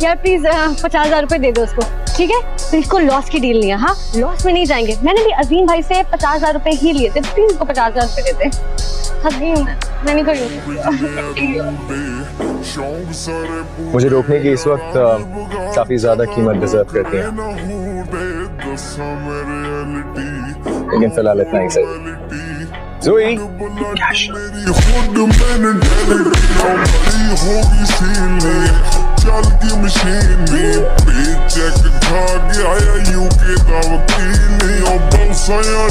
यार प्लीज 50,000 रुपए दे दो उसको, ठीक है? तो इसको लॉस की डील नहीं है। हाँ, लॉस में नहीं जाएंगे। मैंने भी अजीम भाई से 50,000 रुपए ही लिए थे, प्लीज इसको 50,000 रुपए दे दे। मैं नहीं करूँ। मुझे रोकने की इस वक्त काफी ज्यादा कीमत डिजर्व करती है, लेकिन फिलहाल इतना ही सही। ज़ोई, चल की मशीन चेक खा गया यूके का वकील, सोलो